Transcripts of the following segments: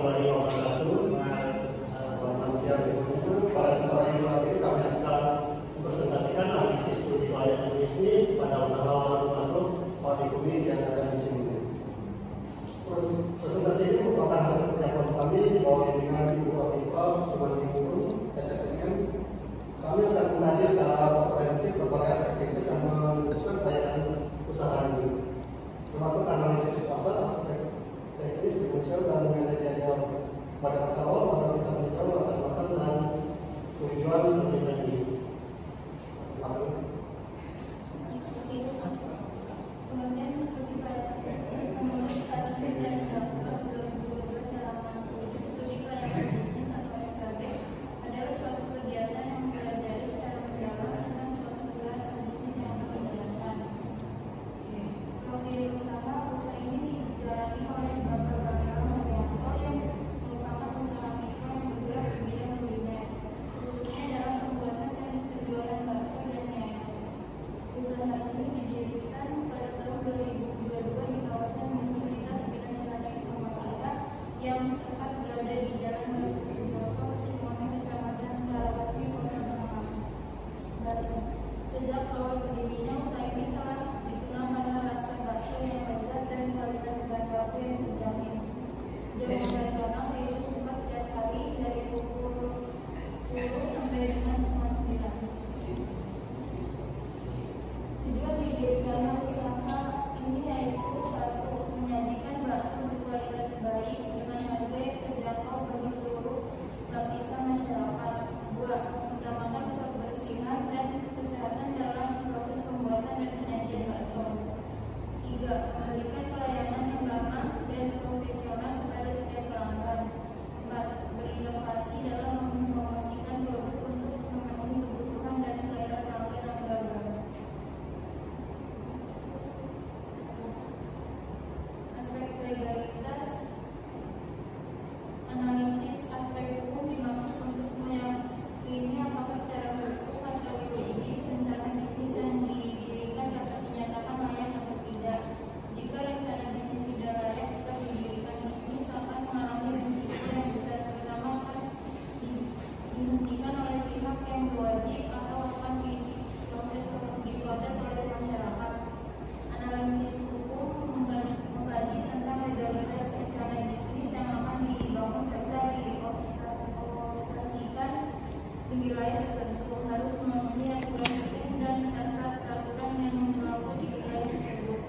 warahmatullahi wabarakatuh. Selamat siang semuanya. Pada kesempatan ini kami akan mempresentasikan analisis studi pelayanan bisnis pada usaha baru masuk Pak Kumis yang ada di sini. Terus presentasi ini merupakan hasil kerja kami di bawah bimbingan Ibu Afifah Sumarni Murni, SSNM. Kami akan mengkaji secara komprehensif berbagai aspek teknis yang menentukan pelayanan usaha ini, termasuk analisis pasar, aspek teknis, finansial, dan manajerial. Pada kata awal, maka kita meninjau latar belakang dan tujuan perjanjian ini. Pengertian studi pelayanan bisnis menurut Tasbih dan Daftar 2012 halaman 7. Studi pelayanan bisnis atau SKB adalah suatu kegiatan yang mempelajari secara mendalam tentang suatu usaha atau bisnis yang akan dijalankan. Profil usaha ini dijalani oleh Bapak Bambang Haryanto yang merupakan usaha mikro yang bergerak di bidang kuliner, khususnya dalam pembuatan dan penjualan bakso dan mie ayam. Usaha ini didirikan pada tahun 2022 di kawasan Universitas Finansial dan Informatika yang tepat berada di Jalan Baru Subroto, Cimono, Kecamatan Karawaci, Kota Tangerang, Banten. Sejak awal berdirinya, usaha ini telah dikenal karena rasa bakso yang lezat dan kualitas bahan baku yang terjamin. Jam operasional yaitu buka setiap hari dari pukul 10 sampai dengan setengah 9. Tujuan didirikannya usaha ini yaitu: 1. Menyajikan bakso berkualitas baik dengan harga yang terjangkau bagi seluruh lapisan masyarakat. 2. Mengutamakan kebersihan dan kesehatan dalam proses pembuatan dan penyajian bakso. 3. Memberikan pelayanan yang ramah dan profesional kepada setiap pelanggan. 4. Berinovasi dalam mempromosikan produk untuk memenuhi kebutuhan dan selera pelanggan yang beragam. Aspek legalitas. Analisis aspek hukum dimaksud untuk meyakini apakah secara hukum atau yuridis rencana bisnis yang didirikan dapat dinyatakan layak atau tidak. Jika rencana bisnis tidak layak tetap didirikan, bisnis akan mengalami risiko yang besar, terutama akan dihentikan oleh pihak yang berwajib atau akan diprotes oleh masyarakat. Analisis hukum mengkaji tentang legalitas rencana bisnis yang akan dibangun serta dioperasikan di wilayah tertentu, harus memenuhi aturan hukum dan tata peraturan yang berlaku di wilayah tersebut.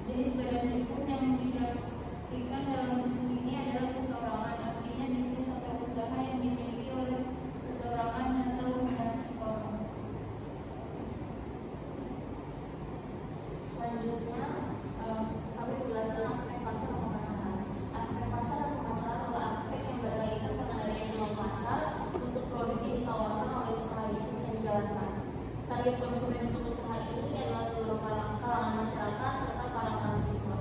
Jenis badan hukum yang dipraktikkan dalam bisnis ini adalah perseorangan, artinya bisnis atau usaha yang dimiliki oleh perseorangan atau seseorang. Selanjutnya, kami menjelaskan aspek pasar dan pemasaran. Aspek pasar dan pemasaran adalah aspek yang berkaitan dengan adanya peluang pasar untuk produk yang ditawarkan oleh usaha bisnis yang dijalankan. Target konsumen untuk usaha ini adalah seluruh kalangan masyarakat serta para mahasiswa.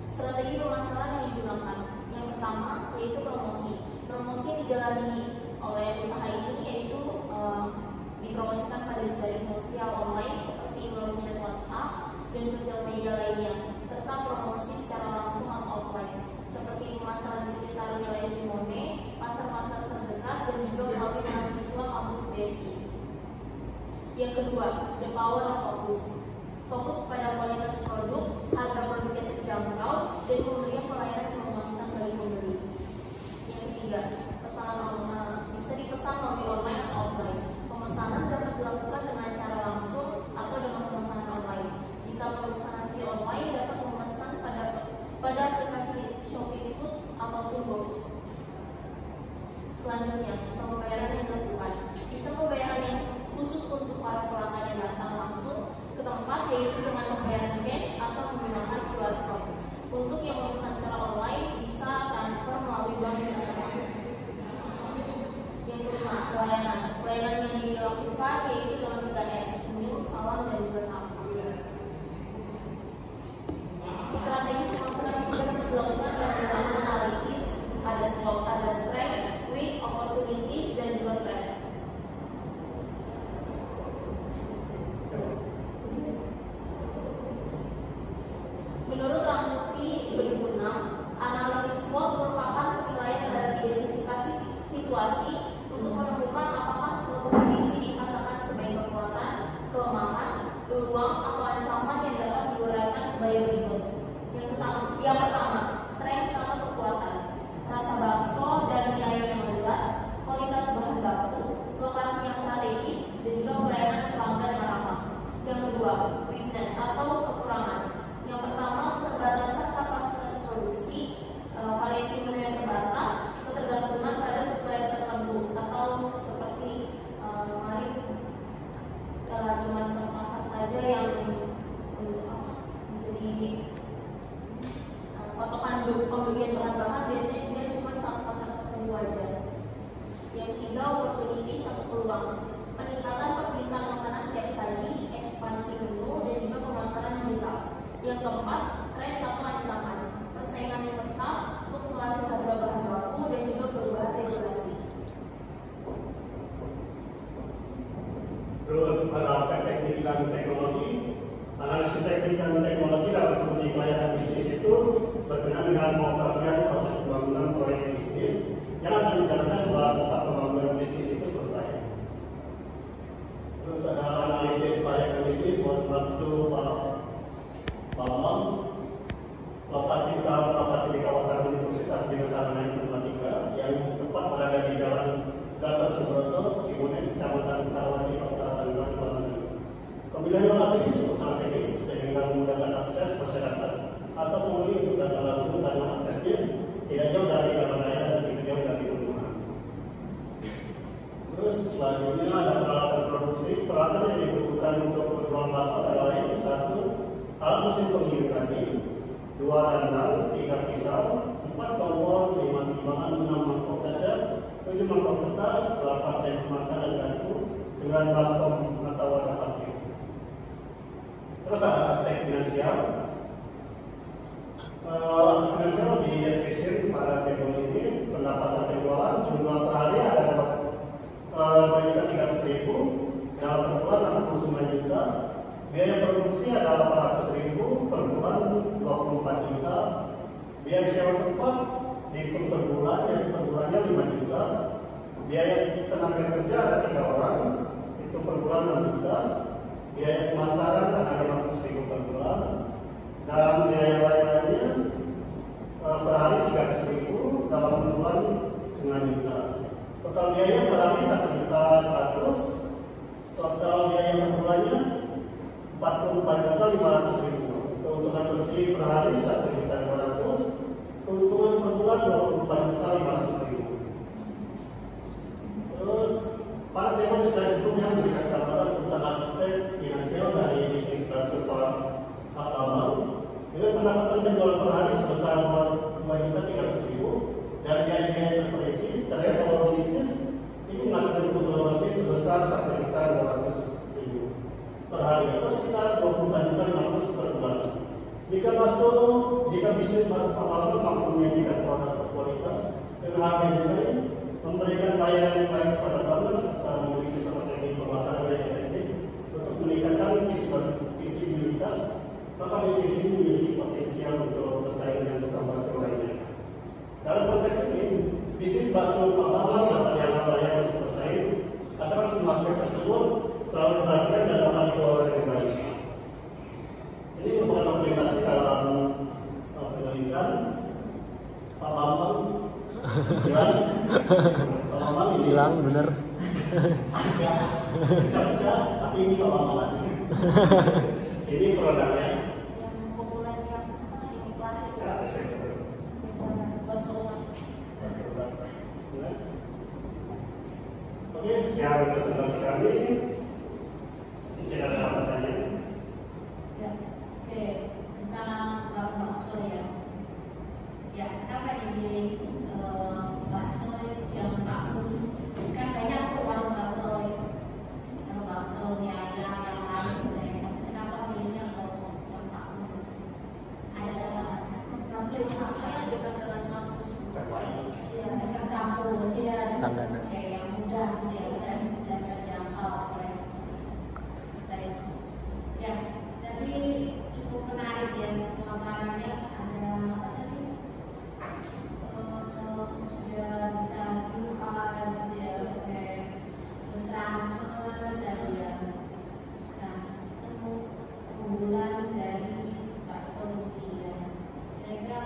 Strategi pemasaran yang digunakan. Yang pertama yaitu promosi. Promosi yang dijalani oleh usaha ini yaitu dipromosikan pada jaring sosial online seperti melalui chat WhatsApp dan sosial media lainnya, serta promosi secara langsung atau offline seperti pemasaran di sekitar wilayah Cimone, pasar-pasar terdekat, dan juga melalui mahasiswa kampus BSI. Yang kedua, the power of focus. Fokus pada kualitas produk, harga produk yang terjangkau, dan pemberian pelayanan yang memuaskan bagi pembeli. Yang ketiga, pesanan online. Bisa dipesan melalui online atau offline. Pemesanan dapat dilakukan dengan cara langsung atau dengan pemesanan online. Jika pemesanan via online dapat memesan pada aplikasi Shopee Food ataupun GoFood. Selanjutnya, sistem pembayaran yang dilakukan. Sistem pembayaran yang khusus untuk para pelanggan yang datang langsung ke tempat, yaitu dengan pembayaran cash atau menggunakan QR code. Untuk yang memesan secara online bisa transfer melalui bank digital. Yang kelima, pelayanan. Pelayanan yang dilakukan yaitu dengan 3S, senyum, salam, dan juga sapa. Strategi pemasaran juga dapat dilakukan dengan analisis, ada SWOT, ada strength, weak, opportunities, dan juga threat. Menurut Rambuti 2006, analisis SWOT merupakan Yang pertama, strength sama kekuatan, rasa bakso dan mie ayam yang lezat, kualitas bahan baku, lokasi yang strategis, dan juga pelayanan pelanggan yang ramah. Yang kedua, weakness atau kekurangan. Yang pertama, keterbatasan kapasitas produksi, variasi menu yang terbatas, ketergantungan pada supplier tertentu, atau seperti kemarin cuma satu pasar saja yang menjadi patokan pembelian bahan-bahan, biasanya dia cuma satu pasar tertentu aja. Yang ketiga, opportunity atau peluang, peningkatan permintaan makanan siap saji, ekspansi menu, dan juga pemasaran yang digital. Yang keempat, tren atau ancaman, persaingan yang ketat, fluktuasi harga bahan baku, dan juga perubahan regulasi. Terus pada aspek teknik dan teknologi, analisis teknik dan teknologi dalam studi pelayanan bisnis itu berkenaan dengan pengoperasian proses pembangunan proyek bisnis yang akan dijalankan setelah tempat pembangunan bisnis itu selesai. Terus ada analisis pelayanan bisnis maksud Bambang, lokasi di kawasan Universitas Bina Sarana Informatika yang tepat berada di Jalan Gatot Subroto, Cibonen, Kecamatan Karawaci, Kota Tangerang, Banten. Pemilihan lokasi ini cukup strategis sehingga memudahkan akses masyarakat atau pembeli untuk datang langsung karena aksesnya tidak jauh dari jalan raya dan tidak jauh dari rumah. Terus selanjutnya ada peralatan produksi. Peralatan yang dibutuhkan untuk berjualan bakso adalah lain: 1. Alat mesin penggiling kaki, 2 dandang, 3 pisau, 4 kompor, 5 timbangan, 6 mangkok kaca, 7 mangkok kertas, 8 sendok makan dan garpu, 9 baskom atau wadah parkir. Terus ada aspek finansial. Aspek finansial di deskripsi pada table ini, pendapatan penjualan jumlah per hari ada 2.300.000, dalam per bulan 69 juta, biaya produksi ada 800.000, per bulan 24 juta, biaya sewa tempat dihitung per bulan, yang per bulannya 5 juta, biaya tenaga kerja ada 3 orang, itu per bulan 6 juta, biaya pemasaran ada 500.000 per bulan, dan biaya lain-lainnya per hari 300.000, dalam bulan 9 juta. Total biaya per hari 1.100.000, total biaya per bulannya 44.500.000. Keuntungan bersih per hari 1.200.000, keuntungan per bulan 24.500.000. Terus pada tema di slide sebelumnya memberikan gambaran tentang aspek finansial dari bisnis bakso Pak Bambang dengan pendapatan penjualan per hari sebesar 2.300.000 dan biaya terperinci. Terlihat bahwa bisnis ini menghasilkan keuntungan bersih sebesar 1.200.000 per hari atau sekitar 24.500 per bulan. Jika bisnis bakso Pak Bambang mampu menyajikan produk berkualitas dengan harga yang bersaing, memberikan layanan yang baik kepada pelanggan serta memiliki strategi pemasaran yang efektif untuk meningkatkan visibilitas, maka bisnis ini memiliki potensial untuk bersaing dengan tukang bakso lainnya. Dalam konteks ini, bisnis bakso Pak Bambang dapat dianggap layak untuk bersaing asalkan semua aspek tersebut selalu diperhatikan dan dapat dikelola dengan baik. Ini merupakan aplikasi dalam penyelidikan Pak Bambang hilang bener. Pecah-pecah, tapi ini Pak Bambang asli. Ini produknya Yang populer yang laris ya, misalnya bakso urat. Oke, sekian presentasi kami. Mungkin ada pertanyaan. Ya, oke, tentang warung bakso ya. Ya, kenapa dipilih bakso yang bagus? Kan banyak tuh warung bakso mie ayam yang laris ya. Kenapa pilihnya yang bagus? Ada dasarnya. Hasilnya dekat dengan kampus. Terbaik. Ya, dekat kampus, ya, Langganan. kayak yang mudah ya, dan terjangkau. Baik. Ya, tadi cukup menarik ya pemaparannya. Ada apa tadi? Sudah bisa QR gitu ya, pakai terus transfer dari yang nah itu keunggulan dari bakso Ruti ya. Kira-kira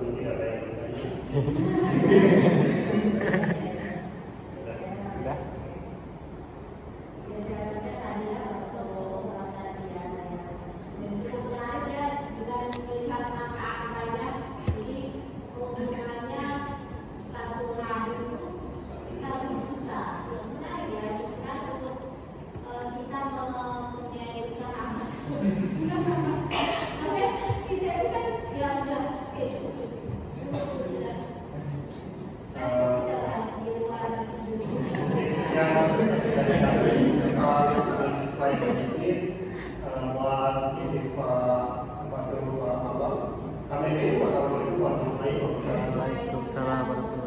memang tidak baik tadi. Udah. Ya saya rasa tadi ya soal tadi ya, dan cukup menarik ya dengan melihat angka-angkanya. Jadi keuntungannya satu hari itu 1 juta. Menarik ya, menarik untuk kita mempunyai usaha emas. Maksudnya kita itu kan ya sudah cukup sudah. Kita bahas di luar video ini. Yang maksudnya dari analisis lain bisnis buat bisnis Pak Seru Pak Abang. Kami ini wassalamualaikum warahmatullahi wabarakatuh. Waalaikumsalam warahmatullahi wabarakatuh.